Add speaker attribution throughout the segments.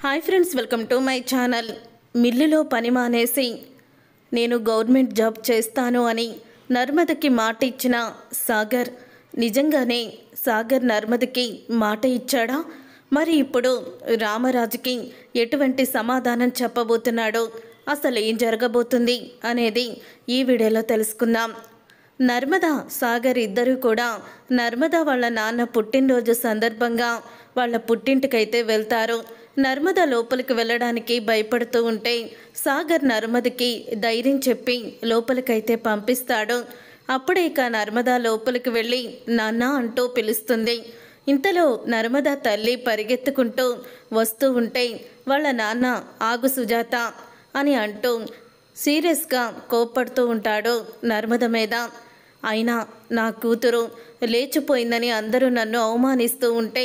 Speaker 1: Hi friends, welcome to my channel. మిల్లులో పని మానేసి నేను గవర్నమెంట్ జాబ్ చేస్తాను అని నర్మదకి మాట ఇచ్చిన సాగర్ నిజంగానే సాగర్ నర్మదకి మాట ఇచ్చాడా? మరి ఇప్పుడు రామరాజుకి ఎటువంటి సమాధానం చెప్పబోతున్నాడో, అసలు ఏం జరగబోతుంది అనేది ఈ వీడియోలో తెలుసుకుందాం. నర్మద సాగర్ ఇద్దరు కూడా నర్మద వాళ్ళ నాన్న పుట్టినరోజు సందర్భంగా వాళ్ళ పుట్టింటికైతే వెళ్తారు. నర్మద లోపలికి వెళ్ళడానికి భయపడుతూ ఉంటే సాగర్ నర్మదకి ధైర్యం చెప్పి లోపలికైతే పంపిస్తాడు. అప్పుడే ఇక నర్మద లోపలికి వెళ్ళి నాన్న అంటూ పిలుస్తుంది. ఇంతలో నర్మద తల్లి పరిగెత్తుకుంటూ వస్తూ ఉంటే వాళ్ళ నాన్న ఆగు సుజాత అని అంటూ సీరియస్గా కోప్పడుతూ ఉంటాడు నర్మద మీద. అయినా నా కూతురు లేచిపోయిందని అందరూ నన్ను అవమానిస్తూ ఉంటే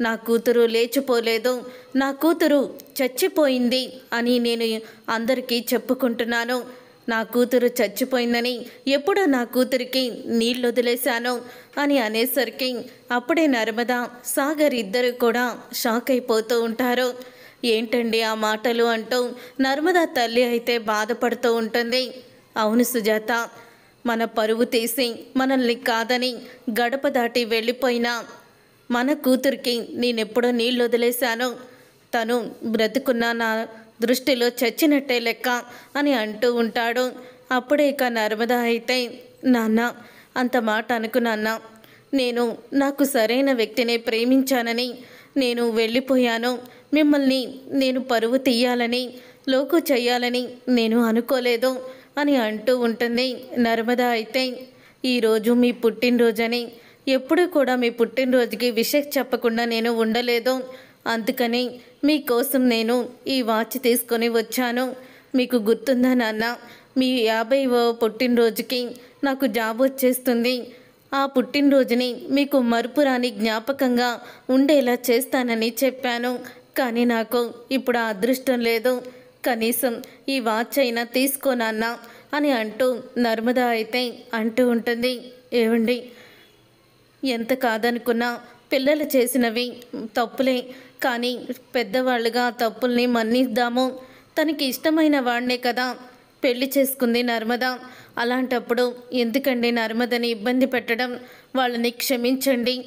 Speaker 1: నా కూతురు లేచిపోలేదు, నా కూతురు చచ్చిపోయింది అని నేను అందరికీ చెప్పుకుంటున్నాను. నా కూతురు చచ్చిపోయిందని ఎప్పుడో నా కూతురికి నీళ్ళు వదిలేశాను అని అనేసరికి అప్పుడే నర్మద సాగర్ ఇద్దరు కూడా షాక్ అయిపోతూ ఉంటారు. ఏంటండి ఆ మాటలు అంటూ నర్మద తల్లి అయితే బాధపడుతూ ఉంటుంది. అవును సుజాత, మన పరువు తీసి మనల్ని కాదని గడప దాటి వెళ్ళిపోయినా మన కూతురికి నేనెప్పుడో నీళ్ళు వదిలేశాను, తను బ్రతుకున్న నా దృష్టిలో చచ్చినట్టే లెక్క అని అంటూ ఉంటాడు. అప్పుడే ఇక నర్మద అయితే నాన్న అంత మాట అనుకున్నాన్న, నేను నాకు సరైన వ్యక్తినే ప్రేమించానని నేను వెళ్ళిపోయాను, మిమ్మల్ని నేను పరువు తీయాలని లోకు చెయ్యాలని నేను అనుకోలేదు అని అంటూ ఉంటుంది. నర్మద అయితే ఈరోజు మీ పుట్టినరోజని ఎప్పుడు కూడా మీ పుట్టినరోజుకి విషయం చెప్పకుండా నేను ఉండలేదు, అందుకని మీకోసం నేను ఈ వాచ్ తీసుకొని వచ్చాను. మీకు గుర్తుందా నాన్న, మీ 50వ పుట్టినరోజుకి నాకు జాబ్ వచ్చేస్తుంది, ఆ పుట్టినరోజుని మీకు మరుపురాని జ్ఞాపకంగా ఉండేలా చేస్తానని చెప్పాను. కానీ నాకు ఇప్పుడు ఆ అదృష్టం లేదు, కనీసం ఈ వాచ్ అయినా తీసుకోనన్నా అని అంటూ నర్మద అయితే అంటూ ఉంటుంది. ఏవండి, ఎంత కాదనుకున్నా పిల్లలు చేసినవి తప్పులే, కానీ పెద్దవాళ్ళుగా తప్పుల్ని మన్నిద్దాము. తనకి ఇష్టమైన వాడినే కదా పెళ్లి చేసుకుంది నర్మద, అలాంటప్పుడు ఎందుకండి నర్మదని ఇబ్బంది పెట్టడం? వాళ్ళని క్షమించండి,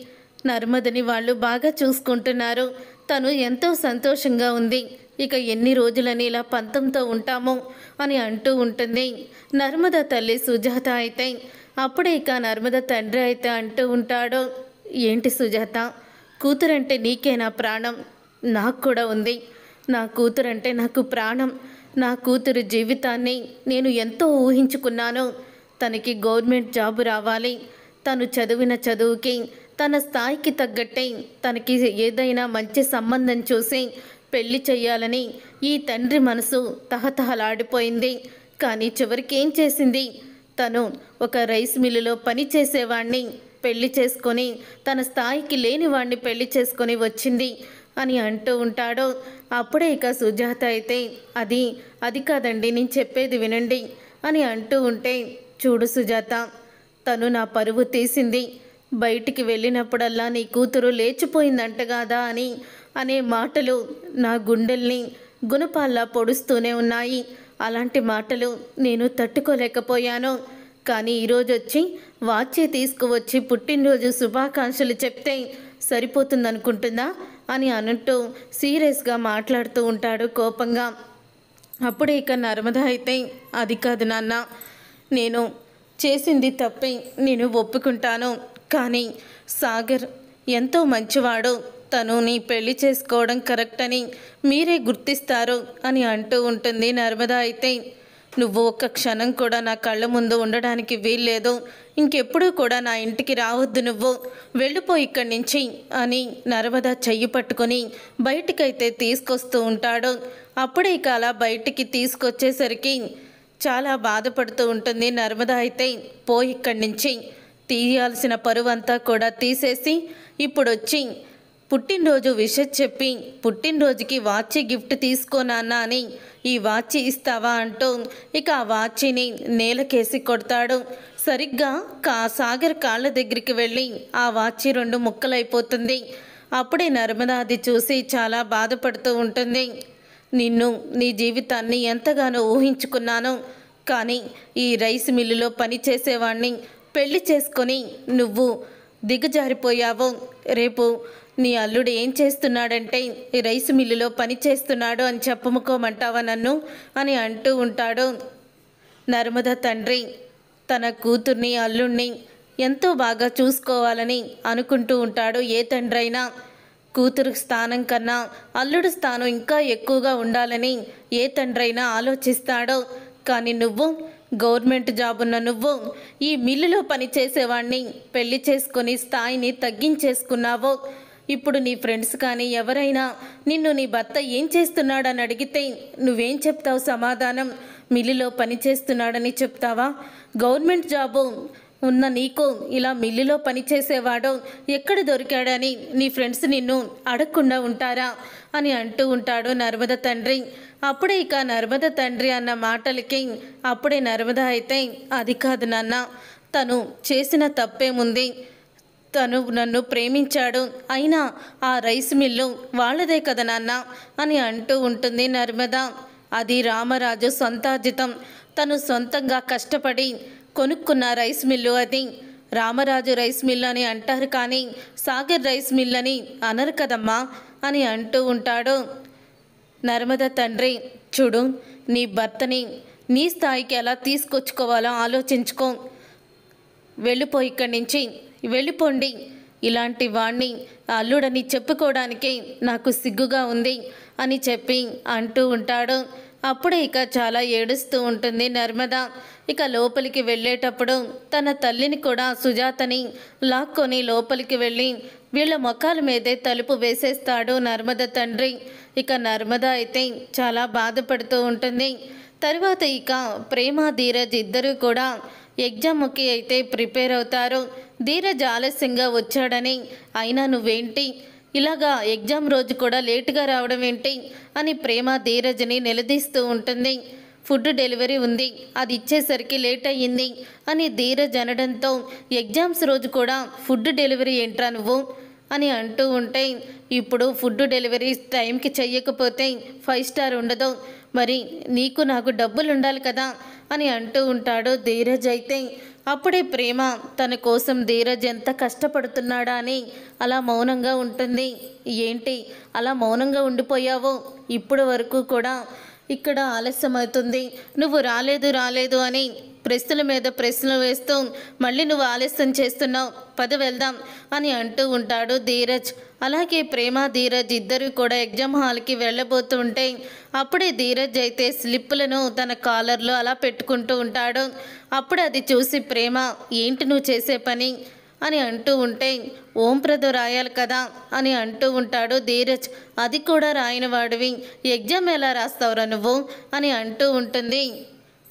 Speaker 1: నర్మదని వాళ్ళు బాగా చూసుకుంటున్నారు, తను ఎంతో సంతోషంగా ఉంది, ఇక ఎన్ని రోజులని ఇలా పంతంతో ఉంటాము అని అంటూ ఉంటుంది నర్మద తల్లి సుజాత అయితే. అప్పుడే ఇక నర్మద తండ్రి అయితే అంటూ ఉంటాడు, ఏంటి సుజాత, కూతురంటే నీకేనా ప్రాణం? నాకు కూడా ఉంది, నా కూతురంటే నాకు ప్రాణం. నా కూతురు జీవితాన్ని నేను ఎంతో ఊహించుకున్నాను, తనకి గవర్నమెంట్ జాబు రావాలి, తను చదివిన చదువుకి తన స్థాయికి తగ్గట్టే తనకి ఏదైనా మంచి సంబంధం చూసి పెళ్లి చెయ్యాలని ఈ తండ్రి మనసు తహతహలాడిపోయింది. కానీ చివరికి ఏం చేసింది? తను ఒక రైస్ మిల్లులో పని చేసేవాడిని పెళ్లి చేసుకొని తన స్థాయికి లేని వాడిని పెళ్లి చేసుకొని వచ్చింది అని అంటూ ఉంటాడు. అప్పుడే ఇక సుజాత అయితే అది కాదండి, నేను చెప్పేది వినండి అని అంటూ ఉంటే, చూడు సుజాత, తను నా పరువు తీసింది, బయటికి వెళ్ళినప్పుడల్లా నీ కూతురు లేచిపోయిందంట కదా అని అనే మాటలు నా గుండెల్ని గుణపాల్లా పొడుస్తూనే ఉన్నాయి. అలాంటి మాటలు నేను తట్టుకోలేకపోయాను. కానీ ఈరోజు వచ్చి వాచ్ తీసుకువచ్చి పుట్టినరోజు శుభాకాంక్షలు చెప్తే సరిపోతుందనుకుంటుందా అని అంటూ సీరియస్గా మాట్లాడుతూ ఉంటాడు కోపంగా. అప్పుడే ఇక నర్మద అయితే అది కాదు నాన్న, నేను చేసింది తప్పే, నేను ఒప్పుకుంటాను, కానీ సాగర్ ఎంతో మంచివాడు, తను నీ పెళ్లి చేసుకోవడం కరెక్ట్ అని మీరే గుర్తిస్తారు అని అంటూ ఉంటుంది నర్మద అయితే. నువ్వు ఒక్క క్షణం కూడా నా కళ్ళ ముందు ఉండడానికి వీల్లేదు, ఇంకెప్పుడూ కూడా నా ఇంటికి రావద్దు, నువ్వు వెళ్ళిపో ఇక్కడి నుంచి అని నర్మద చెయ్యి పట్టుకొని బయటికైతే తీసుకొస్తూ ఉంటాడు. అప్పుడే ఇక అలా బయటికి తీసుకొచ్చేసరికి చాలా బాధపడుతూ ఉంటుంది నర్మద అయితే. పోయి ఇక్కడి నుంచి, తీయాల్సిన పరువంతా కూడా తీసేసి ఇప్పుడు వచ్చి పుట్టినరోజు విషయం చెప్పి పుట్టినరోజుకి వాచ్ గిఫ్ట్ తీసుకోనాన్నా అని ఈ వాచ్ ఇస్తావా అంటూ ఇక ఆ వాచ్ని నేలకేసి కొడతాడు. సరిగ్గా సాగర్ కాళ్ళ దగ్గరికి వెళ్ళి ఆ వాచ్ 2 ముక్కలైపోతుంది. అప్పుడే నర్మద అది చూసి చాలా బాధపడుతూ ఉంటుంది. నిన్ను, నీ జీవితాన్ని ఎంతగానో ఊహించుకున్నాను. కానీ ఈ రైస్ మిల్లులో పనిచేసేవాణ్ణి పెళ్లి చేసుకొని నువ్వు దిగజారిపోయావు. రేపు నీ అల్లుడు ఏం చేస్తున్నాడంటే ఈ రైస్ మిల్లులో పని చేస్తున్నాడు అని చెప్పుకోమంటావా నన్ను అని అంటూ ఉంటాడు. నర్మద తండ్రి తన కూతుర్ని, అల్లుడిని ఎంతో బాగా చూసుకోవాలని అనుకుంటూ ఉంటాడు. ఏ తండ్రి అయినా కూతురు స్థానం కన్నా అల్లుడు స్థానం ఇంకా ఎక్కువగా ఉండాలని ఏ తండ్రి అయినా ఆలోచిస్తాడో. కానీ నువ్వు గవర్నమెంట్ జాబ్ ఉన్న నువ్వు ఈ మిల్లులో పనిచేసేవాడిని పెళ్లి చేసుకొని స్థాయిని తగ్గించేసుకున్నావో. ఇప్పుడు నీ ఫ్రెండ్స్ కానీ ఎవరైనా నిన్ను నీ భర్త ఏం చేస్తున్నాడని అడిగితే నువ్వేం చెప్తావు సమాధానం? మిల్లులో పనిచేస్తున్నాడని చెప్తావా? గవర్నమెంట్ జాబు ఉన్న నీకు ఇలా మిల్లులో పనిచేసేవాడు ఎక్కడ దొరికాడని నీ ఫ్రెండ్స్ నిన్ను అడగకుండా ఉంటారా అని అంటూ ఉంటాడు నర్మద తండ్రి. అప్పుడే ఇక నర్మద తండ్రి అన్న మాటలకి అప్పుడే నర్మద అయితే, అది కాదు నాన్న, తను చేసిన తప్పేముంది, తను నన్ను ప్రేమించాడు, అయినా ఆ రైస్ మిల్లు వాళ్ళదే కదా నాన్న అని అంటూ ఉంటుంది నర్మద. అది రామరాజు సొంతార్జితం, తను సొంతంగా కష్టపడి కొనుక్కున్న రైస్ మిల్లు అది. రామరాజు రైస్ మిల్ అని అంటారు కానీ సాగర్ రైస్ మిల్ అని అనరు కదమ్మా అని అంటూ ఉంటాడు. నర్మద తండ్రి, చూడు, నీ భర్తని నీ స్థాయికి ఎలా తీసుకొచ్చుకోవాలో ఆలోచించుకో. వెళ్ళిపో, ఇక్కడి నుంచి వెళ్ళిపోండి. ఇలాంటి వాణ్ణి అల్లుడని చెప్పుకోవడానికి నాకు సిగ్గుగా ఉంది అని చెప్పి అంటూ ఉంటాడు. అప్పుడే ఇక చాలా ఏడుస్తూ ఉంటుంది నర్మద. ఇక లోపలికి వెళ్ళేటప్పుడు తన తల్లిని కూడా, సుజాతని లాక్కొని లోపలికి వెళ్ళి వీళ్ళ మొఖాల మీదే తలుపు వేసేస్తాడు నర్మద తండ్రి. ఇక నర్మద అయితే చాలా బాధపడుతూ ఉంటుంది. తర్వాత ఇక ప్రేమ, ధీరజ్ ఇద్దరూ కూడా ఎగ్జామ్కి అయితే ప్రిపేర్ అవుతారు. ధీరజ్ ఆలస్యంగా వచ్చాడని, అయినా నువ్వేంటి ఇలాగా ఎగ్జామ్ రోజు కూడా లేటుగా రావడం ఏంటి అని ప్రేమ ధీరజ్ని నిలదీస్తూ ఉంటుంది. ఫుడ్ డెలివరీ ఉంది, అది ఇచ్చేసరికి లేట్ అయ్యింది అని ధీరజ్ అనడంతో, ఎగ్జామ్స్ రోజు కూడా ఫుడ్ డెలివరీ ఏంట్రా నువ్వు అని అంటూ ఉంటే, ఇప్పుడు ఫుడ్ డెలివరీ టైంకి చెయ్యకపోతే 5 స్టార్ ఉండదు, మరి నీకు నాకు డబ్బులు ఉండాలి కదా అని అంటూ ఉంటాడు ధీరజ్ అయితే. అప్పుడే ప్రేమ తన కోసం ధీరజ్ ఎంత కష్టపడుతున్నాడా అని అలా మౌనంగా ఉంటుంది. ఏంటి అలా మౌనంగా ఉండిపోయావో? ఇప్పటి వరకు కూడా ఇక్కడ ఆలస్యం అవుతుంది, నువ్వు రాలేదు అని ప్రశ్నల మీద ప్రశ్నలు వేస్తూ మళ్ళీ నువ్వు ఆలస్యం చేస్తున్నావు, పద వెళ్దాం అని అంటూ ఉంటాడు ధీరజ్. అలాగే ప్రేమ, ధీరజ్ ఇద్దరు కూడా ఎగ్జామ్ హాల్కి వెళ్ళబోతుంటే అప్పుడే ధీరజ్ అయితే స్లిప్పులను తన కాలర్లో అలా పెట్టుకుంటూ ఉంటాడు. అప్పుడు అది చూసి ప్రేమ, ఏంటి నువ్వు చేసే పని అని అంటూ ఉంటే, ఓంప్రదో రాయాలి కదా అని అంటూ ఉంటాడు ధీరజ్. అది కూడా రాయని వాడివి ఎగ్జామ్ ఎలా రాస్తావురా నువ్వు అని అంటూ ఉంటుంది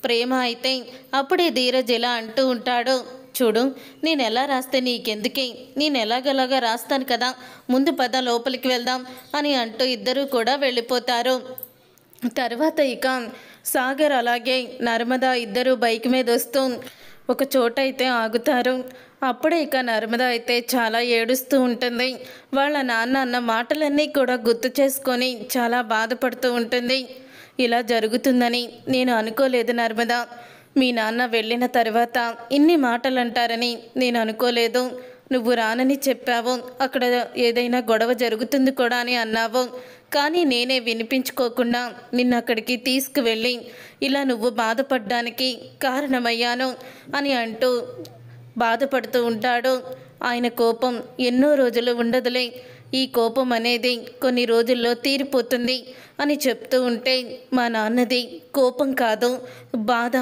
Speaker 1: ప్రేమ అయితే. అప్పుడే ధీరజ్ ఇలా అంటూ ఉంటాడు, చూడు, నేను ఎలా రాస్తే నీకెందుకే, నేను ఎలాగలాగా రాస్తాను కదా, ముందు పద లోపలికి వెళ్దాం అని అంటూ ఇద్దరూ కూడా వెళ్ళిపోతారు. తర్వాత ఇక సాగర్ అలాగే నర్మద ఇద్దరు బైక్ మీద వస్తూ ఒక చోట అయితే ఆగుతారు. అప్పుడే ఇక నర్మద అయితే చాలా ఏడుస్తూ ఉంటుంది. వాళ్ళ నాన్న అన్న మాటలన్నీ కూడా గుర్తు చేసుకొని చాలా బాధపడుతూ ఉంటుంది. ఇలా జరుగుతుందని నేను అనుకోలేదు నర్మద, మీ నాన్న వెళ్ళిన తర్వాత ఇన్ని మాటలు అంటారని నేను అనుకోలేదు. నువ్వు రానని చెప్పావు, అక్కడ ఏదైనా గొడవ జరుగుతుంది కూడా అని అన్నావు, కానీ నేనే వినిపించుకోకుండా నిన్ను అక్కడికి తీసుకువెళ్ళి ఇలా నువ్వు బాధపడడానికి కారణమయ్యాను అని అంటూ బాధపడుతూ ఉంటాడు. ఆయన కోపం ఎన్నో రోజులు ఉండదులే, ఈ కోపం అనేది కొన్ని రోజుల్లో తీరిపోతుంది అని చెప్తూ ఉంటే, మా నాన్నది కోపం కాదు, బాధ.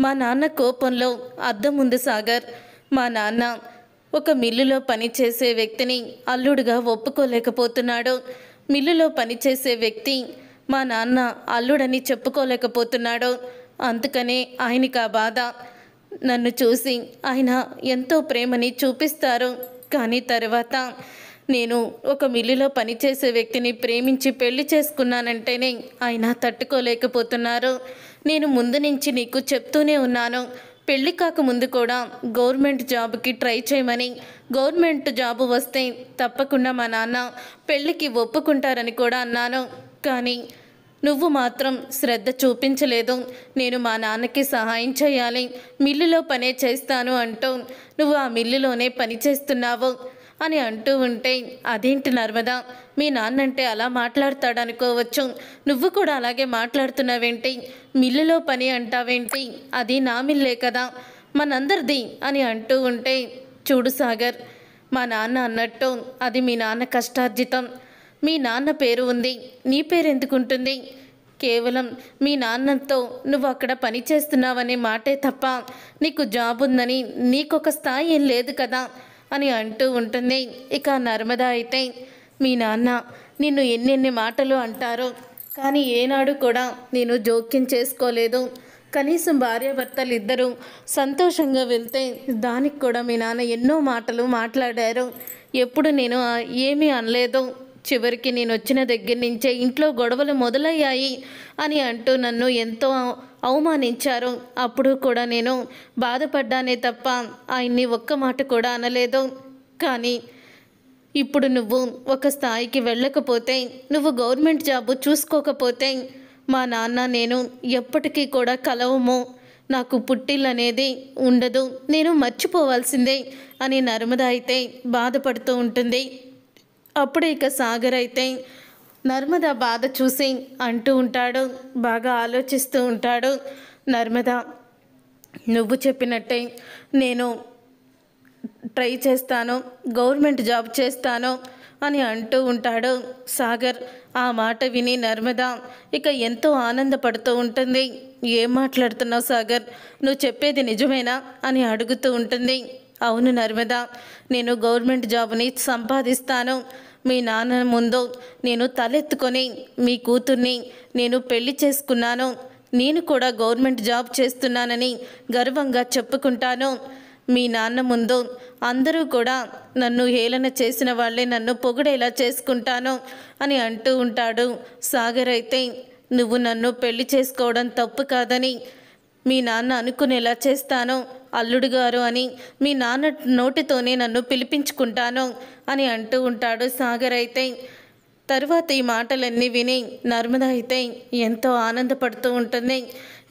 Speaker 1: మా నాన్న కోపంలో అర్థం ఉంది సాగర్. మా నాన్న ఒక మిల్లులో పనిచేసే వ్యక్తిని అల్లుడుగా ఒప్పుకోలేకపోతున్నాడు. మిల్లులో పనిచేసే వ్యక్తి మా నాన్న అల్లుడని చెప్పుకోలేకపోతున్నాడు. అందుకనే ఆయనకి ఆ బాధ. నన్ను చూసి ఆయన ఎంతో ప్రేమని చూపిస్తారు, కానీ తర్వాత నేను ఒక మిల్లులో పనిచేసే వ్యక్తిని ప్రేమించి పెళ్లి చేసుకున్నానంటేనే ఆయన తట్టుకోలేకపోతున్నారు. నేను ముందు నుంచి నీకు చెప్తూనే ఉన్నాను, పెళ్లి కాకముందు కూడా గవర్నమెంట్ జాబ్కి ట్రై చేయమని, గవర్నమెంట్ జాబ్ వస్తే తప్పకుండా మా నాన్న పెళ్ళికి ఒప్పుకుంటారని కూడా అన్నాను. కానీ నువ్వు మాత్రం శ్రద్ధ చూపించలేదు. నేను మా నాన్నకి సహాయం చేయాలి, మిల్లులో పనే చేస్తాను అంటూ నువ్వు ఆ మిల్లులోనే పని చేస్తున్నావు అని అంటూ ఉంటే, అదేంటి నర్మదా, మీ నాన్నంటే అలా మాట్లాడతాడనుకోవచ్చు, నువ్వు కూడా అలాగే మాట్లాడుతున్నావేంటి, మిల్లులో పని అంటావేంటి, అది నా మిల్లే కదా, మనందరిది అని అంటూ ఉంటే, చూడు సాగర్, మా నాన్న అన్నట్టు అది మీ నాన్న కష్టార్జితం. మీ నాన్న పేరు ఉంది, నీ పేరు ఎందుకుంటుంది? కేవలం మీ నాన్నతో నువ్వు అక్కడ పని చేస్తున్నావనే మాటే తప్ప నీకు జాబ్ ఉందని నీకొక స్థాయి ఏం లేదు కదా అని అంటూ ఉంటుంది. ఇక నర్మద అయితే, మీ నాన్న నిన్ను ఎన్నెన్ని మాటలు అంటారో, కానీ ఏనాడు కూడా నేను జోక్యం చేసుకోలేదు. కనీసం భార్యాభర్తలు ఇద్దరూ సంతోషంగా వెళ్తే దానికి కూడా మీ నాన్న ఎన్నో మాటలు మాట్లాడారు. ఎప్పుడు నేను ఏమీ అనలేదు. చివరికి నేను వచ్చిన దగ్గర నుంచే ఇంట్లో గొడవలు మొదలయ్యాయి అని అంటూ నన్ను ఎంతో అవమానించారు. అప్పుడు కూడా నేను బాధపడ్డానే తప్ప ఆయన్ని ఒక్క మాట కూడా అనలేదు. కానీ ఇప్పుడు నువ్వు ఒక స్థాయికి వెళ్ళకపోతే, నువ్వు గవర్నమెంట్ జాబ్ చూసుకోకపోతే మా నాన్న నేను ఎప్పటికీ కూడా కలవము, నాకు పుట్టిల్లు అనేది ఉండదు, నేను మర్చిపోవాల్సిందే అని నర్మద అయితే బాధపడుతూ ఉంటుంది. అప్పుడు ఇక సాగర్ అయితే నర్మద బాధ చూసి అంటూ ఉంటాడు, బాగా ఆలోచిస్తూ ఉంటాడు, నర్మద నువ్వు చెప్పినట్టే నేను ట్రై చేస్తాను, గవర్నమెంట్ జాబ్ చేస్తాను అని అంటూ ఉంటాడు. సాగర్ ఆ మాట విని నర్మద ఇక ఎంతో ఆనందపడుతూ ఉంటుంది. ఏం మాట్లాడుతున్నావు సాగర్, నువ్వు చెప్పేది నిజమేనా అని అడుగుతూ ఉంటుంది. అవును నర్మద, నేను గవర్నమెంట్ జాబ్ని సంపాదిస్తాను. మీ నాన్న ముందు నేను తలెత్తుకొని మీ కూతుర్ని నేను పెళ్లి చేసుకున్నాను, నేను కూడా గవర్నమెంట్ జాబ్ చేస్తున్నానని గర్వంగా చెప్పుకుంటాను. మీ నాన్న ముందు అందరూ కూడా నన్ను హేళన చేసిన వాళ్ళే నన్ను పొగిడేలా చేసుకుంటాను అని అంటూ ఉంటాడు. సాగర్ అయితే, నువ్వు నన్ను పెళ్లి చేసుకోవడం తప్పు కాదని మీ నాన్న అనుకునేలా చేస్తాను, అల్లుడు గారు అని మీ నాన్న నోటితోనే నన్ను పిలిపించుకుంటాను అని అంటూ ఉంటాడు సాగర్ అయితే. తర్వాత ఈ మాటలన్నీ విని నర్మద అయితే ఎంతో ఆనందపడుతూ ఉంటుంది.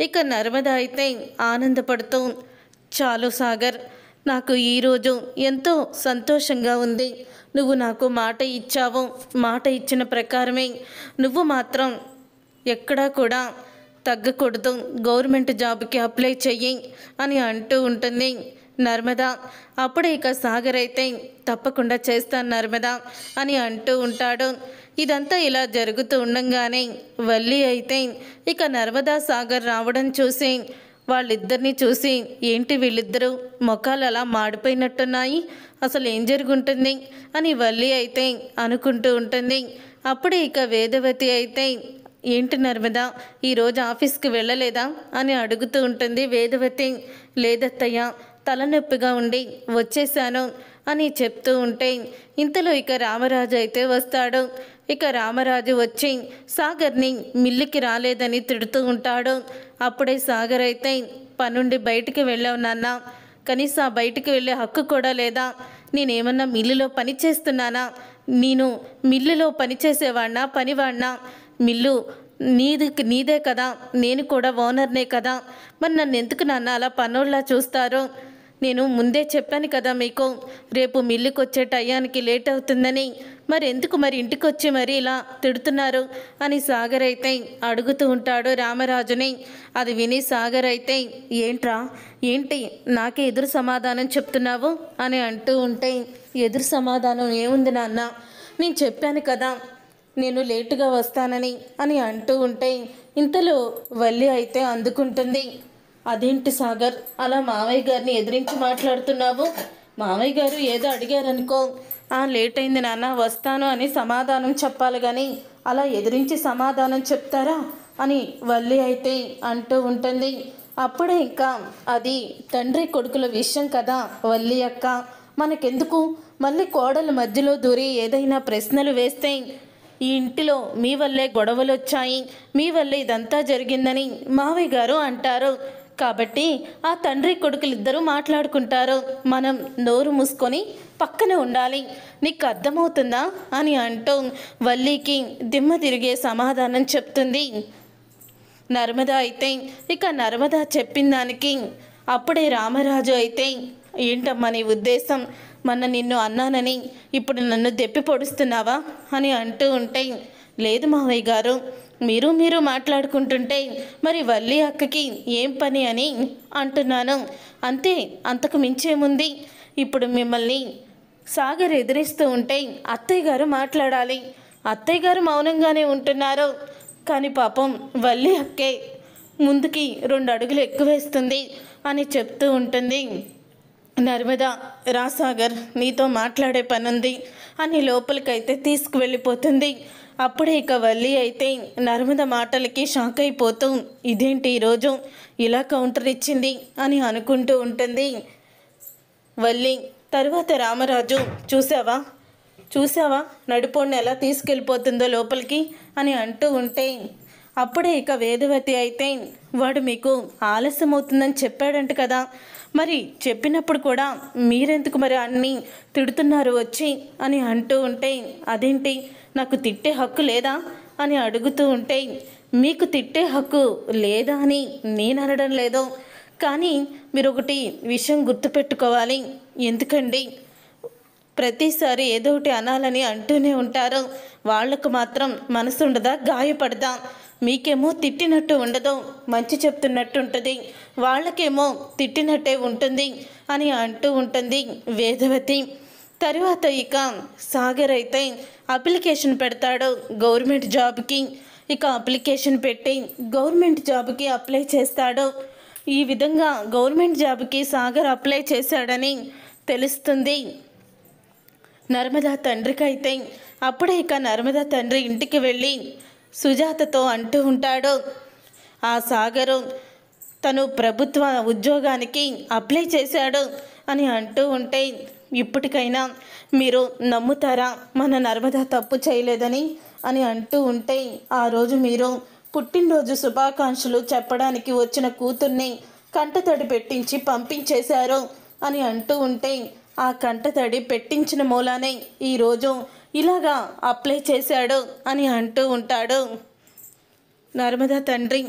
Speaker 1: ఇక నర్మద అయితే ఆనందపడుతూ, చాలు సాగర్, నాకు ఈరోజు ఎంతో సంతోషంగా ఉంది. నువ్వు నాకు మాట ఇచ్చావు, మాట ఇచ్చిన ప్రకారమే నువ్వు మాత్రం ఎక్కడా కూడా తగ్గకూడదు, గవర్నమెంట్ జాబ్కి అప్లై చెయ్యి అని అంటూ ఉంటుంది నర్మద. అప్పుడే ఇక సాగర్ అయితే, తప్పకుండా చేస్తాను నర్మద అని అంటూ ఉంటాడు. ఇదంతా ఇలా జరుగుతూ ఉండంగానే వల్లి అయితే ఇక నర్మదా సాగర్ రావడం చూసి, వాళ్ళిద్దరిని చూసి, ఏంటి వీళ్ళిద్దరూ ముఖాలు అలా మాడిపోయినట్టున్నాయి, అసలు ఏం జరుగుంటుంది అని వల్లి అయితే అనుకుంటూ ఉంటుంది. అప్పుడే ఇక వేదవతి అయితే, ఏంటి నర్మదా, ఈరోజు ఆఫీస్కి వెళ్ళలేదా అని అడుగుతూ ఉంటుంది వేదవతి. లేదత్తయ్య, తలనొప్పిగా ఉండి వచ్చేసాను అని చెప్తూ ఉంటే, ఇంతలో ఇక రామరాజు అయితే వస్తాడు. ఇక రామరాజు వచ్చి సాగర్ని మిల్లుకి రాలేదని తిడుతూ ఉంటాడు. అప్పుడే సాగర్ అయితే, పనుండి బయటికి వెళ్ళావు నాన్న, కనీసం ఆ బయటికి వెళ్ళే హక్కు కూడా లేదా? నేనేమన్నా మిల్లులో పని చేస్తున్నానా? నేను మిల్లులో పని చేసేవాడినా, పనివాడినా? మిల్లు నీదే కదా, నేను కూడా ఓనర్నే కదా, మరి నన్ను ఎందుకు నాన్న అలా పనోళ్ళలా చూస్తారో? నేను ముందే చెప్పాను కదా మీకు, రేపు మిల్లుకి వచ్చే టయానికి లేట్ అవుతుందని, మరి ఎందుకు మరి ఇంటికి వచ్చి మరి ఇలా తిడుతున్నారు అని సాగర్ అయితే అడుగుతూ ఉంటాడు రామరాజుని. అది విని సాగర్ అయితే, ఏంటి నాకే ఎదురు సమాధానం చెప్తున్నావు అని అంటూ ఉంటే, ఎదురు సమాధానం ఏముంది నాన్న, నేను చెప్పాను కదా నేను లేటుగా వస్తానని అని అంటూ ఉంటే, ఇంతలో వల్లి అయితే అందుకుంటుంది. అదేంటి సాగర్, అలా మావయ్య గారిని ఎదిరించి మాట్లాడుతున్నావు? మావయ్య గారు ఏదో అడిగారనుకో, లేట్ అయింది నాన్న, వస్తాను అని సమాధానం చెప్పాలి కానీ అలా ఎదిరించి సమాధానం చెప్తారా అని వల్లి అయితే అంటూ ఉంటుంది. అప్పుడే ఇంకా అది తండ్రి కొడుకుల విషయం కదా వల్లి అక్క, మనకెందుకు, మళ్ళీ కోడల మధ్యలో దూరి ఏదైనా ప్రశ్నలు వేస్తే ఈ ఇంటిలో మీ వల్లే గొడవలు వచ్చాయి, మీ వల్లే ఇదంతా జరిగిందని మావయ్య గారు అంటారు. కాబట్టి ఆ తండ్రి కొడుకులిద్దరూ మాట్లాడుకుంటారు. మనం నోరు మూసుకొని పక్కనే ఉండాలి. నీకు అర్థమవుతుందా అని అంటూ వల్లికి దిమ్మ తిరిగే సమాధానం చెప్తుంది. నర్మద అయితే ఇక నర్మద చెప్పిన దానికి అప్పుడే రామరాజు అయితే, ఏంటమ్మా నీ ఉద్దేశం? మొన్న నిన్ను అన్నానని ఇప్పుడు నన్ను దెప్పి పొడుస్తున్నావా అని అంటూ ఉంటే, లేదు మావయ్య గారు, మీరు మాట్లాడుకుంటుంటే మరి వల్లి అక్కకి ఏం పని అని అంటున్నాను అంతే, అంతకు మించేముంది. ఇప్పుడు మిమ్మల్ని సాగర్ ఎదిరిస్తూ ఉంటే అత్తయ్య గారు మాట్లాడాలి. అత్తయ్య గారు మౌనంగానే ఉంటున్నారు. కానీ పాపం వల్లి అక్కే ముందుకి 2 అడుగులు ఎక్కువ వేస్తుంది అని చెప్తూ ఉంటుంది. నర్మద, రా సాగర్, నీతో మాట్లాడే పనుంది అని లోపలికైతే తీసుకువెళ్ళిపోతుంది. అప్పుడే ఇక వల్లి అయితే నర్మద మాటలకి షాక్ అయిపోతూ, ఇదేంటి ఈరోజు ఇలా కౌంటర్ ఇచ్చింది అని అనుకుంటూ ఉంటుంది వల్లి. తరువాత రామరాజు, చూసావా నడిపోడిని ఎలా తీసుకెళ్ళిపోతుందో లోపలికి అని అంటూ ఉంటే, అప్పుడే ఇక వేదవతి అయితే, వాడు మీకు ఆలస్యం అవుతుందని చెప్పాడంట కదా, మరి చెప్పినప్పుడు కూడా మీరెందుకు మరి అన్నీ తిడుతున్నారు వచ్చి అని అంటూ ఉంటే, అదేంటి నాకు తిట్టే హక్కు లేదా అని అడుగుతూ ఉంటే, మీకు తిట్టే హక్కు లేదా అని నేను అనడం లేదు, కానీ మీరు ఒకటి విషయం గుర్తుపెట్టుకోవాలి. ఎందుకండి ప్రతిసారి ఏదో ఒకటి అనాలని అంటూనే ఉంటారు. వాళ్లకు మాత్రం మనసు ఉండదా, గాయపడదా? మీకేమో తిట్టినట్టు ఉండదు, మంచి చెప్తున్నట్టు ఉంటుంది, వాళ్ళకేమో తిట్టినట్టే ఉంటుంది అని అంటూ ఉంటుంది వేదవతి. తరువాత ఇక సాగర్ అయితే అప్లికేషన్ పెడతాడు గవర్నమెంట్ జాబ్కి. ఇక అప్లికేషన్ పెట్టి గవర్నమెంట్ జాబ్కి అప్లై చేస్తాడు. ఈ విధంగా గవర్నమెంట్ జాబ్కి సాగర్ అప్లై చేశాడని తెలుస్తుంది నర్మదా తండ్రికి అయితే. అప్పుడే ఇక నర్మదా తండ్రి ఇంటికి వెళ్ళి సుజాతతో అంటూ ఉంటాడు, ఆ సాగరు తను ప్రభుత్వ ఉద్యోగానికి అప్లై చేశాడు అని అంటూ ఉంటే, ఇప్పటికైనా మీరు నమ్ముతారా మన నర్మదా తప్పు చేయలేదని అని అంటూ ఉంటే, ఆ రోజు మీరు పుట్టినరోజు శుభాకాంక్షలు చెప్పడానికి వచ్చిన కూతుర్ని కంటతడి పెట్టించి పంపించేశారు అని అంటూ ఉంటే, ఆ కంటతడి పెట్టించిన మూలానే ఈరోజు ఇలాగా అప్లై చేశాడు అని అంటూ ఉంటాడు నర్మదా తండ్రి.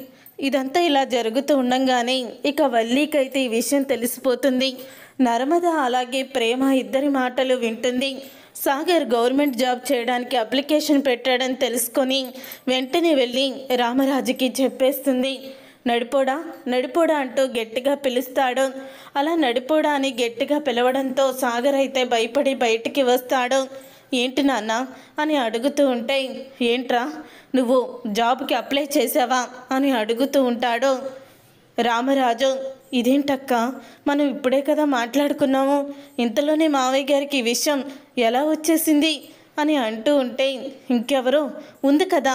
Speaker 1: ఇదంతా ఇలా జరుగుతూ ఉండంగానే ఇక వల్లికైతే ఈ విషయం తెలిసిపోతుంది. నర్మద అలాగే ప్రేమ ఇద్దరి మాటలు వింటుంది. సాగర్ గవర్నమెంట్ జాబ్ చేయడానికి అప్లికేషన్ పెట్టాడని తెలుసుకొని వెంటనే వెళ్ళి రామరాజుకి చెప్పేస్తుంది. నడిపోడా అంటూ గట్టిగా పిలుస్తాడు. అలా నడిపోడా అని గట్టిగా పిలవడంతో సాగర్ అయితే భయపడి బయటికి వస్తాడు. ఏంటి నాన్న అని అడుగుతూ ఉంటే, ఏంట్రా నువ్వు జాబ్కి అప్లై చేసావా అని అడుగుతూ ఉంటాడు రామరాజు. ఇదేంటక్క, మనం ఇప్పుడే కదా మాట్లాడుకున్నాము, ఇంతలోనే మావయ్య గారికి ఈ విషయం ఎలా వచ్చేసింది అని అంటూ ఉంటే, ఇంకెవరో ఉంది కదా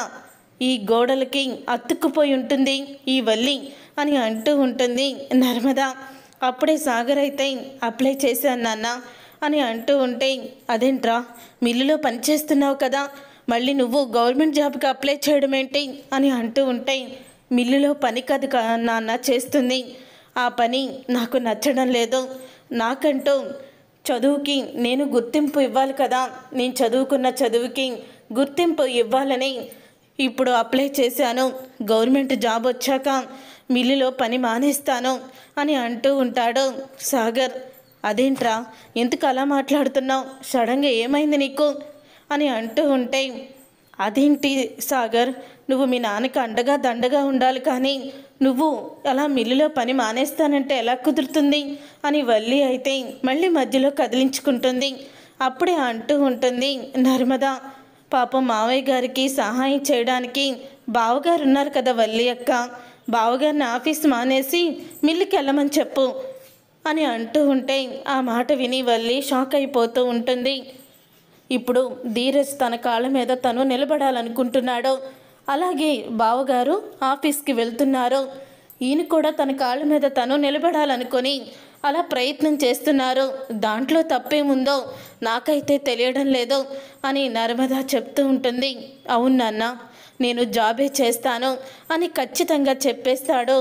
Speaker 1: ఈ గోడలకి అతుక్కుపోయి ఉంటుంది ఈ వల్లి అని అంటూ ఉంటుంది నర్మద. అప్పుడే సాగర్ అయితే అప్లై చేశాను నాన్న అని అంటూ ఉంటే, అదేంట్రా మిల్లులో పనిచేస్తున్నావు కదా, మళ్ళీ నువ్వు గవర్నమెంట్ జాబ్కి అప్లై చేయడం ఏంటి అని అంటూ ఉంటే, మిల్లులో పని కాదు నాన్న చేస్తుంది, ఆ పని నాకు నచ్చడం లేదు, నాకంటూ చదువుకి నేను గుర్తింపు ఇవ్వాలి కదా, నేను చదువుకున్న చదువుకి గుర్తింపు ఇవ్వాలని ఇప్పుడు అప్లై చేశాను, గవర్నమెంట్ జాబ్ వచ్చాక మిల్లులో పని మానేస్తాను అని అంటూ ఉంటాడు సాగర్. అదేంట్రా ఎందుకు అలా మాట్లాడుతున్నావు, సడన్గా ఏమైంది నీకు అని అంటూ ఉంటే, అదేంటి సాగర్, నువ్వు మీ నాన్నకి అండగా దండగా ఉండాలి, కానీ నువ్వు అలా మిల్లులో పని మానేస్తానంటే ఎలా కుదురుతుంది అని వల్లి అయితే మళ్ళీ మధ్యలో కదిలించుకుంటుంది. అప్పుడే అంటూ ఉంటుంది నర్మద, పాపం మావయ్య గారికి సహాయం చేయడానికి బావగారు ఉన్నారు కదా వల్లి అక్క, బావగారిని ఆఫీస్ మానేసి మిల్లుకి వెళ్ళమని చెప్పు అని అంటూ ఉంటే, ఆ మాట విని వల్లి షాక్ అయిపోతూ ఉంటుంది. ఇప్పుడు ధీరజ్ తన కాళ్ళ మీద తను నిలబడాలనుకుంటున్నాడు, అలాగే బావగారు ఆఫీస్కి వెళ్తున్నారు, ఈయన కూడా తన కాళ్ళ మీద తను నిలబడాలనుకొని అలా ప్రయత్నం చేస్తున్నారు, దాంట్లో తప్పేముందో నాకైతే తెలియడం లేదు అని నర్మద చెప్తూ ఉంటుంది. అవును నాన్న, నేను జాబే చేస్తాను అని ఖచ్చితంగా చెప్పేస్తాడు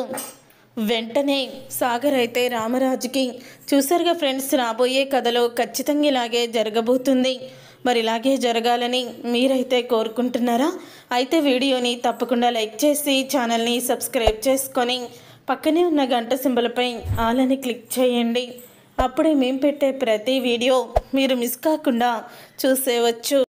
Speaker 1: వెంటనే సాగర్ అయితే రామరాజుకి చూసారుగా ఫ్రెండ్స్, రాబోయే కథలో ఖచ్చితంగా ఇలాగే జరగబోతుంది. మరి ఇలాగే జరగాలని మీరైతే కోరుకుంటున్నారా? అయితే వీడియోని తప్పకుండా లైక్ చేసి ఛానల్ని సబ్స్క్రైబ్ చేసుకొని పక్కనే ఉన్న గంట సింబల్పై ఆల్ అని క్లిక్ చేయండి. అప్పుడే మేము పెట్టే ప్రతి వీడియో మీరు మిస్ కాకుండా చూసేవచ్చు.